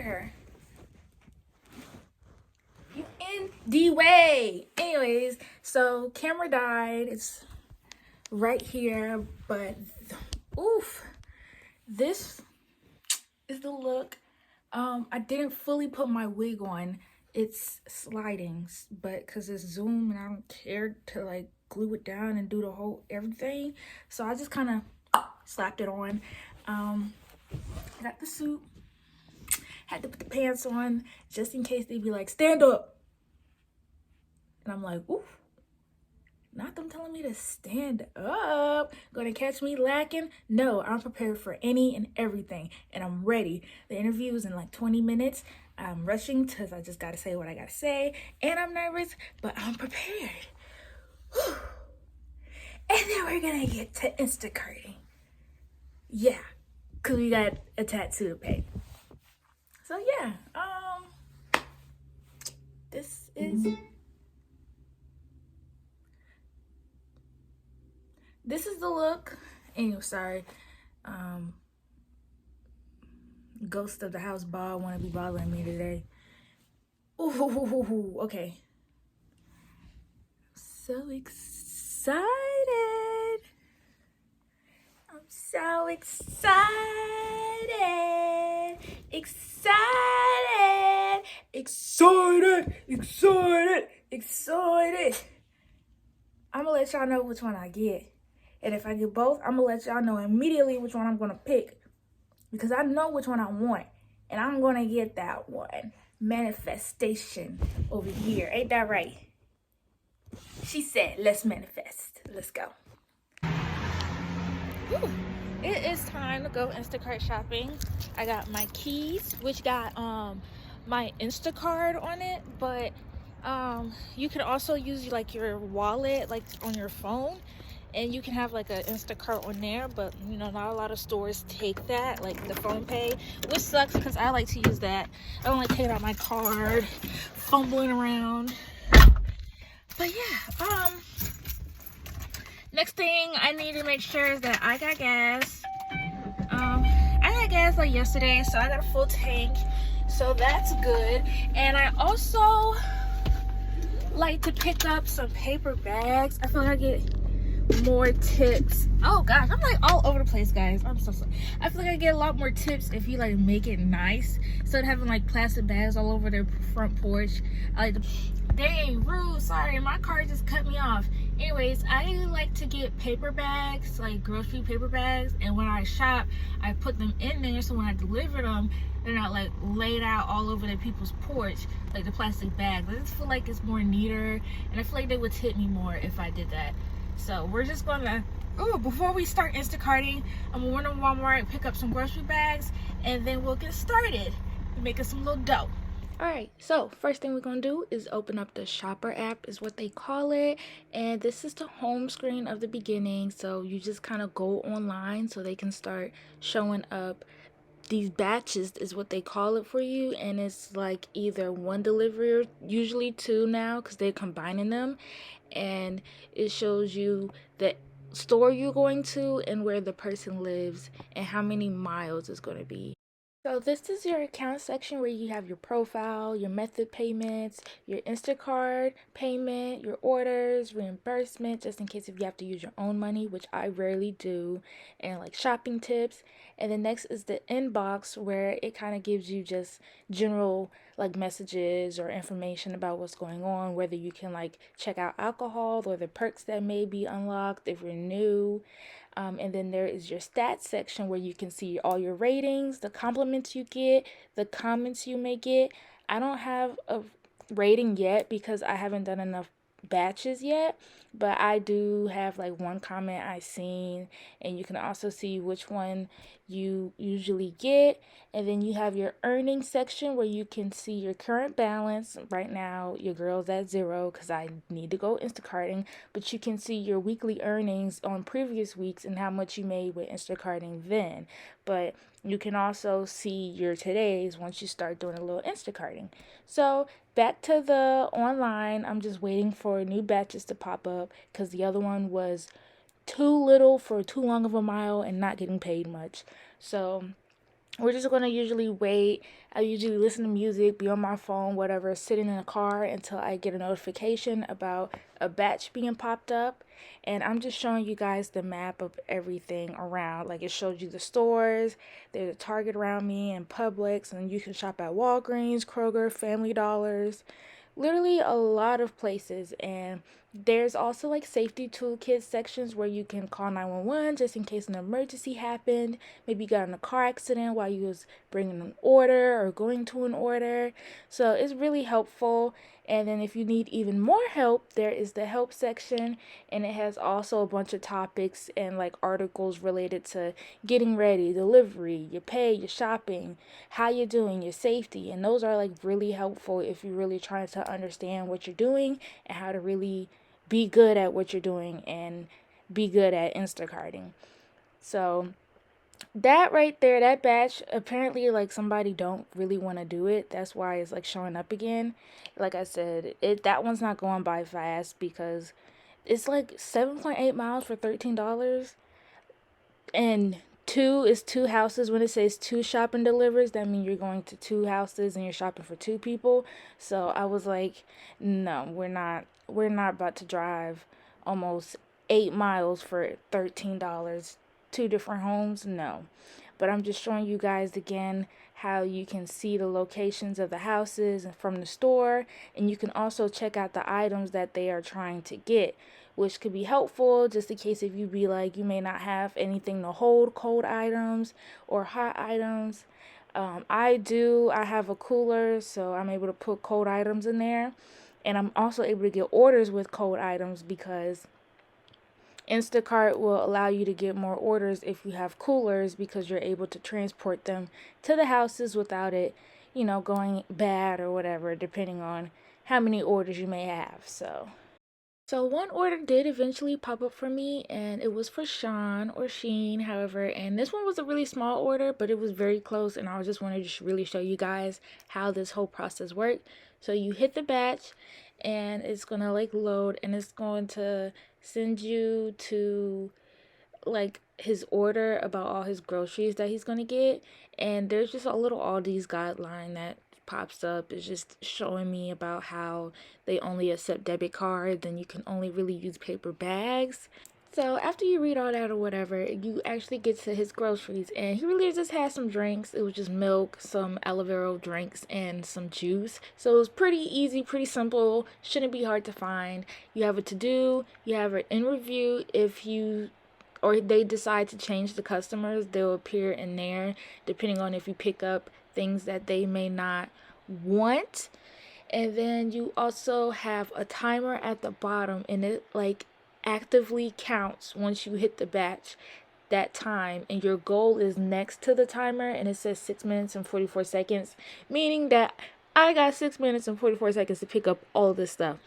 at her. You in the way. Anyways, so camera died. It's right here, but oof, this is the look. I didn't fully put my wig on. It's sliding, but because it's Zoom and I don't care to like glue it down and do the whole everything, so I just kind of slapped it on. Got the suit, had to put the pants on just in case they'd be like, stand up, and I'm like, oof, not them telling me to stand up. Gonna catch me lacking? No, I'm prepared for any and everything, and I'm ready. The interview is in like 20 minutes. I'm rushing because I just gotta say what I gotta say, and I'm nervous, but I'm prepared. Whew. And then we're gonna get to Instacarting. Yeah, because we got a tattoo to pay. So yeah, this is the look. Anyway, sorry. Ghost of the house ball want to be bothering me today. Ooh, okay. So excited. I'm so excited. Excited. I'm gonna let y'all know which one I get. And if I get both, I'm gonna let y'all know immediately which one I'm gonna pick. Because I know which one I want. And I'm gonna get that one. Manifestation over here. Ain't that right? She said, let's manifest. Let's go. Ooh, it is time to go Instacart shopping. I got my keys, which got my Instacart on it, but you can also use like your wallet like on your phone, and you can have like an Instacart on there, but you know, not a lot of stores take that, like the phone pay, which sucks because I like to use that. I don't like taking out my card, fumbling around. But yeah, next thing I need to make sure is that I got gas. I got gas like yesterday, so I got a full tank, so that's good. And I also like to pick up some paper bags. I feel like I get more tips. Oh gosh, I'm like all over the place, guys. I'm so sorry. I feel like I get a lot more tips if you like make it nice instead of having like plastic bags all over their front porch. I like to, they ain't rude, sorry, my car just cut me off. Anyways, I like to get paper bags, like grocery paper bags, and when I shop I put them in there, so when I deliver them they're not like laid out all over the people's porch like the plastic bags. I just feel like it's more neater, and I feel like they would tip me more if I did that. So we're just gonna, before we start Instacarting, I'm gonna run to Walmart, pick up some grocery bags, and then we'll get started making some little dough. Alright, so first thing we're gonna do is open up the shopper app, is what they call it, and this is the home screen of the beginning. So you just kind of go online so they can start showing up these batches, is what they call it for you, and it's like either one delivery or usually two now because they're combining them, and it shows you the store you're going to and where the person lives and how many miles it's going to be. So this is your account section where you have your profile, your method payments, your Instacart payment, your orders, reimbursement, just in case if you have to use your own money, which I rarely do, and like shopping tips. And then next is the inbox, where it kind of gives you just general like messages or information about what's going on, whether you can like check out alcohol or the perks that may be unlocked if you're new. And then there is your stats section where you can see all your ratings, the compliments you get, the comments you may get. I don't have a rating yet because I haven't done enough batches yet, but I do have like one comment I seen, and you can also see which one you usually get. And then you have your earnings section where you can see your current balance. Right now your girl's at 0 because I need to go Instacarting, but you can see your weekly earnings on previous weeks and how much you made with Instacarting then. But you can also see your todays once you start doing a little Instacarting. So back to the online, I'm just waiting for new batches to pop up because the other one was too little for too long of a mile and not getting paid much. So we're just going to usually wait. I usually listen to music, be on my phone, whatever, sitting in the car until I get a notification about a batch being popped up. And I'm just showing you guys the map of everything around. Like, it shows you the stores, there's a Target around me, and Publix, and you can shop at Walgreens, Kroger, Family Dollars, literally a lot of places. And there's also like safety toolkit sections where you can call 911 just in case an emergency happened. Maybe you got in a car accident while you was bringing an order or going to an order. So it's really helpful. And then if you need even more help, there is the help section, and it has also a bunch of topics and like articles related to getting ready, delivery, your pay, your shopping, how you're doing, your safety. And those are like really helpful if you're really trying to understand what you're doing and how to really be good at what you're doing and be good at Instacarting. So that right there, that batch, apparently like somebody don't really want to do it. That's why it's like showing up again. Like I said, that one's not going by fast because it's like 7.8 miles for $13. And two is two houses. When it says two shop and delivers, that means you're going to two houses and you're shopping for two people. So I was like, no, we're not about to drive almost 8 miles for $13. Two different homes, no. But I'm just showing you guys again how you can see the locations of the houses from the store, and you can also check out the items that they are trying to get, which could be helpful just in case if you be like you may not have anything to hold cold items or hot items. I have a cooler, so I'm able to put cold items in there, and I'm also able to get orders with cold items because Instacart will allow you to get more orders if you have coolers because you're able to transport them to the houses without it, going bad or whatever, depending on how many orders you may have. So one order did eventually pop up for me, and it was for Sean or Sheen, however, and this one was a really small order, but it was very close, and I just wanted to really show you guys how this whole process worked. So you hit the batch, and it's gonna like load, and it's going to send you to like his order about all his groceries that he's gonna get. And there's just a little Aldi's guideline that pops up. It's just showing me about how they only accept debit cards and you can only really use paper bags. So after you read all that or whatever, you actually get to his groceries, and he really just had some drinks. It was just milk, some aloe vera drinks, and some juice. So it was pretty easy, pretty simple. Shouldn't be hard to find. You have a to do, you have it in review. If you or they decide to change the customers, they'll appear in there depending on if you pick up things that they may not want. And then you also have a timer at the bottom, and it like actively counts once you hit the batch that time, and your goal is next to the timer, and it says 6 minutes and 44 seconds, meaning that I got 6 minutes and 44 seconds to pick up all this stuff,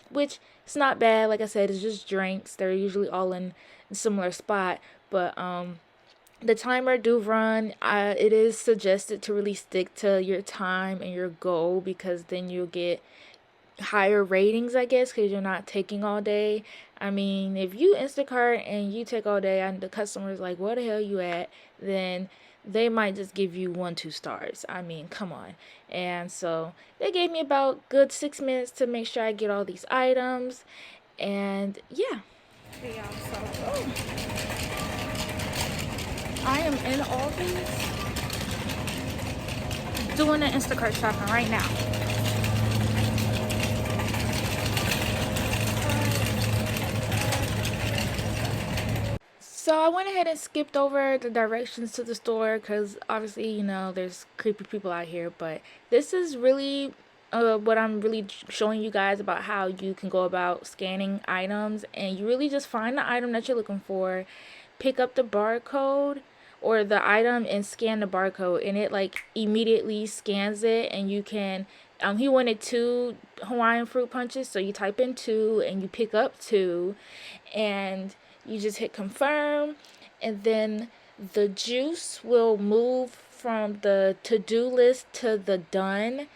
which it's not bad. Like I said, it's just drinks. They're usually all in a similar spot, but the timer do run. It is suggested to really stick to your time and your goal because then you'll get higher ratings, I guess, because you're not taking all day. I mean, if you Instacart and you take all day and the customer's like, where the hell you at? Then they might just give you 1-2 stars. I mean, come on. And so they gave me about good 6 minutes to make sure I get all these items. And yeah. Okay, y'all, so I am in Aldi's doing the Instacart shopping right now. So I went ahead and skipped over the directions to the store because obviously, there's creepy people out here. But this is really what I'm really showing you guys about how you can go about scanning items. And you really just find the item that you're looking for, pick up the barcode or the item and scan the barcode. And it like immediately scans it, and you can... he wanted 2 Hawaiian fruit punches. So you type in 2 and you pick up 2. And you just hit confirm, and then the juice will move from the to-do list to the done.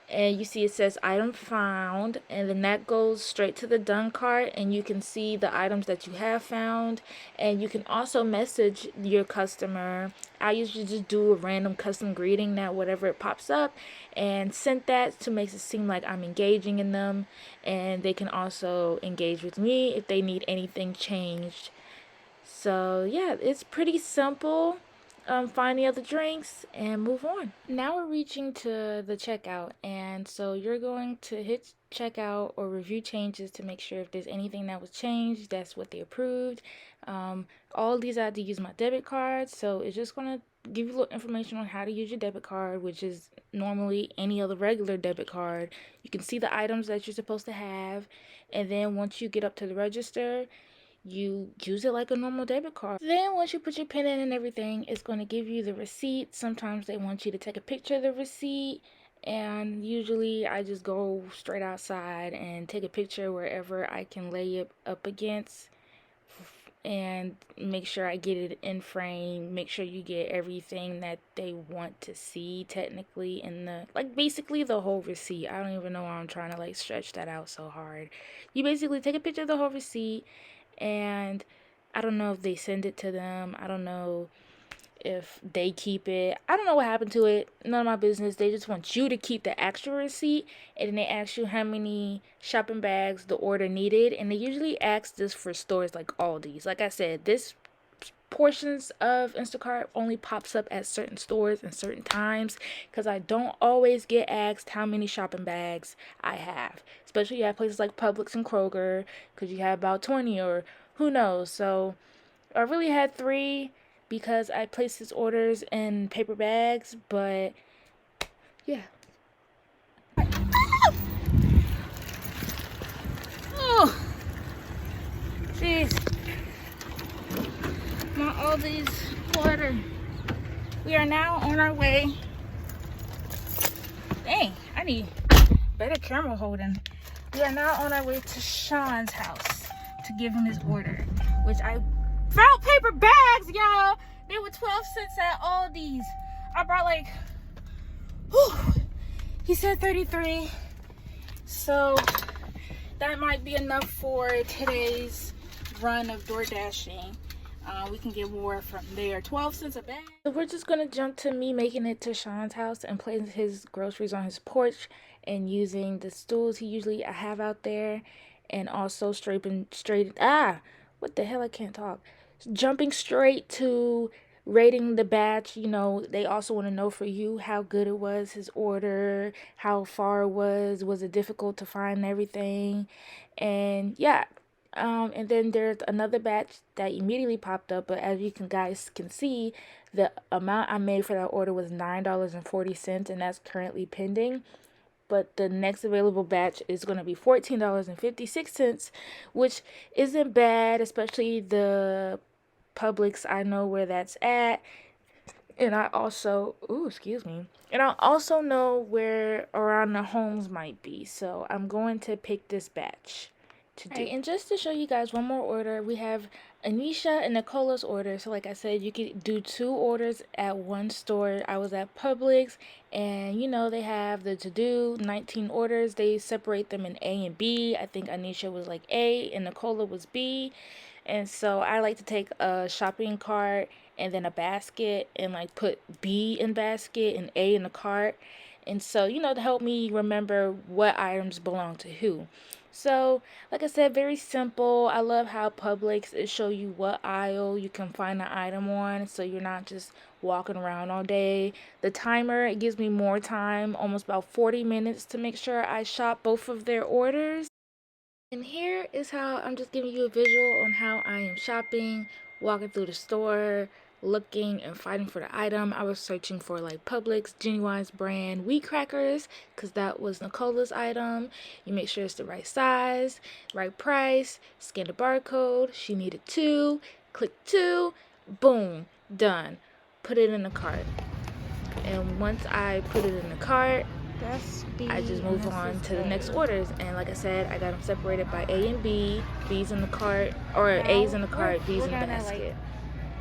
and you see it says item found, and then that goes straight to the done cart, and you can see the items that you have found. And you can also message your customer. I usually just do a random custom greeting that whatever it pops up, and send that to make it seem like I'm engaging in them, and they can also engage with me if they need anything changed. So yeah, it's pretty simple. Find the other drinks and move on. Now we're reaching to the checkout, and so you're going to hit checkout or review changes to make sure if there's anything that was changed, that's what they approved. All of these I had to use my debit card, so it's just going to give you a little information on how to use your debit card, which is normally any other regular debit card. You can see the items that you're supposed to have, and then once you get up to the register, you use it like a normal debit card. Then once you put your PIN in and everything, it's going to give you the receipt. Sometimes they want you to take a picture of the receipt, and usually I just go straight outside and take a picture wherever I can lay it up against, and make sure I get it in frame. Make sure you get everything that they want to see technically in the, like, basically the whole receipt. I don't even know why I'm trying to like stretch that out so hard. You basically take a picture of the whole receipt, and I don't know if they send it to them. I don't know if they keep it. I don't know what happened to it. None of my business. They just want you to keep the extra receipt, and then they ask you how many shopping bags the order needed, and they usually ask this for stores like Aldi's. Like I said, this portions of Instacart only pops up at certain stores and certain times, because I don't always get asked how many shopping bags I have, especially at places like Publix and Kroger, because you have about 20 or who knows. So I really had 3 because I placed his orders in paper bags, but yeah. Oh, jeez. My Aldi's order. We are now on our way. Dang, I need better camera holding. We are now on our way to Sean's house to give him his order, which I found paper bags, y'all. They were 12 cents at Aldi's. I brought like, whew, he said 33. So that might be enough for today's run of door dashing. We can get more from there. 12 cents a bag. So we're just gonna jump to me making it to Sean's house and placing his groceries on his porch, and using the stools he usually have out there, and also what the hell, I can't talk. Jumping straight to rating the batch. You know, they also want to know for you how good it was, his order, how far it was it difficult to find everything, and yeah. And then there's another batch that immediately popped up, but as you guys can see, the amount I made for that order was $9.40, and that's currently pending. But the next available batch is going to be $14.56, which isn't bad, especially the Publix. I know where that's at. And I also, and I also know where around the homes might be. So I'm going to pick this batch to do. Right, and just to show you guys one more order, we have Anisha and Nicola's order. So like I said, you could do 2 orders at one store. I was at Publix, and you know, they have the to-do 19 orders. They separate them in A and B. I think Anisha was like A and Nicola was B. And so I like to take a shopping cart and then a basket, and like put B in basket and A in the cart. And so, you know, to help me remember what items belong to who. So, like I said, very simple. I love how Publix, it show you what aisle you can find the item on, so you're not just walking around all day. The timer, it gives me more time, almost about 40 minutes to make sure I shop both of their orders. And here is how I'm just giving you a visual on how I am shopping, walking through the store, looking and fighting for the item. I was searching for like Publix Genuine's brand wheat crackers, because that was Nicola's item. You make sure it's the right size, right price, scan the barcode. She needed 2, click 2, boom, done. Put it in the cart. And once I put it in the cart, I just move on to the next orders. And like I said, I got them separated by A and B. B's in the cart, or A's in the cart, B's in the basket.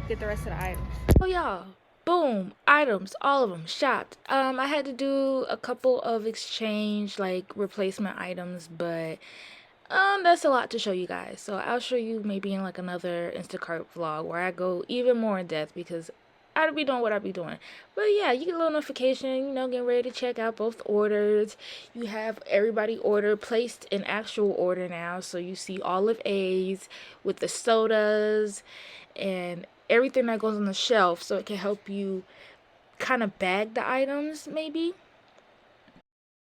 Get the rest of the items. Oh y'all, boom, items, all of them shopped. I had to do a couple of exchange like replacement items, but that's a lot to show you guys. So I'll show you maybe in like another Instacart vlog where I go even more in depth because I'd be doing what I'd be doing. But yeah, you get a little notification, getting ready to check out both orders. You have everybody order placed in actual order now, so you see Olive A's with the sodas and everything that goes on the shelf, so it can help you kind of bag the items maybe.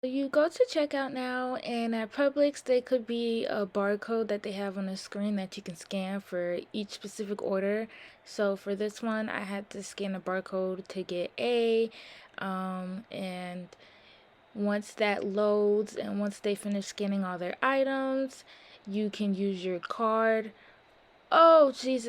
You go to checkout now, and at Publix, there could be a barcode that they have on the screen that you can scan for each specific order. So for this one, I had to scan the barcode to get A, and once that loads and once they finish scanning all their items, you can use your card. Oh, Jesus.